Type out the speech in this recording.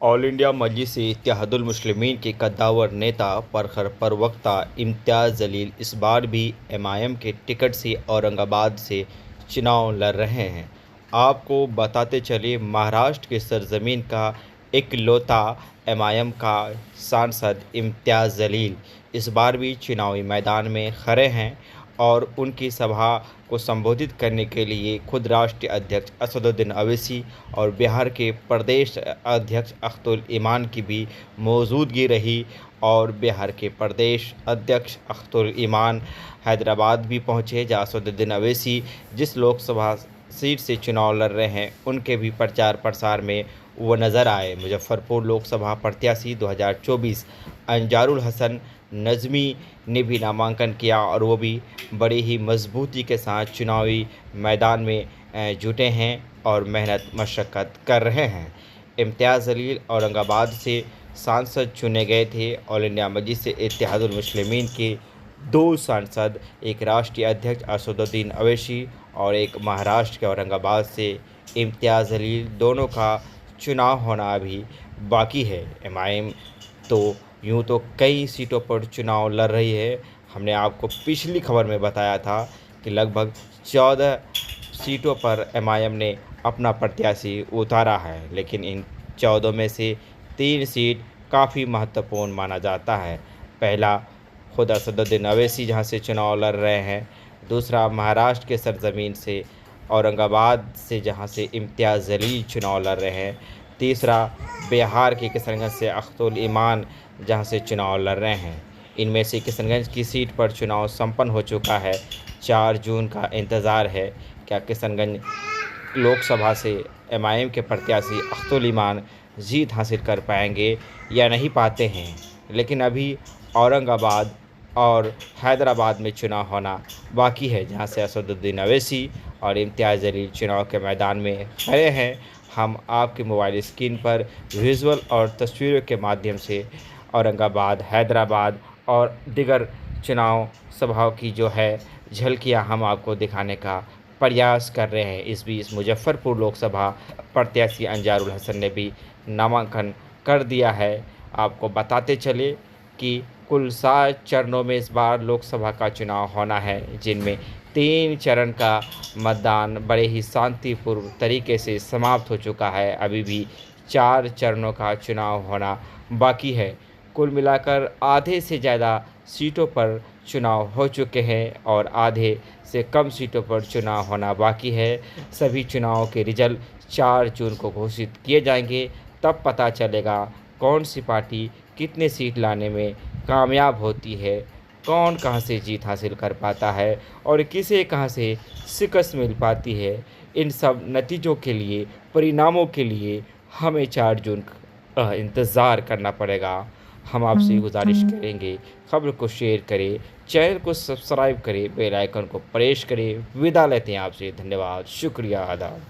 All India मजलिस इत्तेहादुल मुस्लिमीन के कद्दावर नेता परखर प्रवक्ता इम्तियाज़ जलील इस बार भी एमआईएम के टिकट से औरंगाबाद से चुनाव लड़ रहे हैं। आपको बताते चले, महाराष्ट्र की सरजमीन का इकलौता एमआईएम का सांसद इम्तियाज़ जलील इस बार भी चुनावी मैदान में खड़े हैं और उनकी सभा को संबोधित करने के लिए खुद राष्ट्रीय अध्यक्ष असदुद्दीन अवैसी और बिहार के प्रदेश अध्यक्ष अख्तुल ईमान की भी मौजूदगी रही। और बिहार के प्रदेश अध्यक्ष अख्तुल ईमान हैदराबाद भी पहुंचे, जहां असदुद्दीन अवैसी जिस लोकसभा सीट से चुनाव लड़ रहे हैं उनके भी प्रचार प्रसार में वो नज़र आए। मुजफ्फरपुर लोकसभा प्रत्याशी 2024 अंजारुल हसन नज़मी ने भी नामांकन किया और वो भी बड़ी ही मजबूती के साथ चुनावी मैदान में जुटे हैं और मेहनत मशक्क़त कर रहे हैं। इम्तियाज़ जलील औरंगाबाद से सांसद चुने गए थे। ऑल इंडिया मजलिस इत्तेहादुल मुस्लिमीन के दो सांसद, एक राष्ट्रीय अध्यक्ष असदुद्दीन अवैसी और एक महाराष्ट्र के औरंगाबाद से इम्तियाज़ जलील, दोनों का चुनाव होना अभी बाकी है। एमआईएम तो यूँ तो कई सीटों पर चुनाव लड़ रही है। हमने आपको पिछली खबर में बताया था कि लगभग 14 सीटों पर एमआईएम ने अपना प्रत्याशी उतारा है, लेकिन इन 14 में से 3 सीट काफ़ी महत्वपूर्ण माना जाता है। पहला खुद असदुद्दीन अवैसी जहां से चुनाव लड़ रहे हैं, दूसरा महाराष्ट्र के सरजमीन से औरंगाबाद से जहां से इम्तियाज़ जलील चुनाव लड़ रहे हैं, तीसरा बिहार के किशनगंज से अख्तुल ईमान जहां से चुनाव लड़ रहे हैं। इनमें से किशनगंज की सीट पर चुनाव संपन्न हो चुका है। 4 जून का इंतज़ार है, क्या किशनगंज लोकसभा से एमआईएम के प्रत्याशी अख्तुल ईमान जीत हासिल कर पाएंगे या नहीं पाते हैं। लेकिन अभी औरंगाबाद और हैदराबाद में चुनाव होना बाकी है, जहां से असदुद्दीन अवैसी और इम्तियाज़ जलील चुनाव के मैदान में खड़े हैं। हम आपके मोबाइल स्क्रीन पर विजुअल और तस्वीरों के माध्यम से औरंगाबाद, हैदराबाद और दीगर चुनाव सभाओं की जो है झलकियां हम आपको दिखाने का प्रयास कर रहे हैं। इस बीच मुजफ्फरपुर लोकसभा प्रत्याशी अंजारुल हसन ने भी नामांकन कर दिया है। आपको बताते चले कि कुल 7 चरणों में इस बार लोकसभा का चुनाव होना है, जिनमें 3 चरण का मतदान बड़े ही शांतिपूर्ण तरीके से समाप्त हो चुका है। अभी भी 4 चरणों का चुनाव होना बाकी है। कुल मिलाकर आधे से ज़्यादा सीटों पर चुनाव हो चुके हैं और आधे से कम सीटों पर चुनाव होना बाकी है। सभी चुनावों के रिजल्ट 4 जून को घोषित किए जाएंगे। तब पता चलेगा कौन सी पार्टी कितने सीट लाने में कामयाब होती है, कौन कहां से जीत हासिल कर पाता है और किसे कहां से शिकस्त मिल पाती है। इन सब नतीजों के लिए, परिणामों के लिए हमें 4 जून का इंतज़ार करना पड़ेगा। हम आपसे गुजारिश करेंगे, खबर को शेयर करें, चैनल को सब्सक्राइब करें, बेल आइकन को प्रेस करें। विदा लेते हैं आपसे। धन्यवाद, शुक्रिया, आदाब।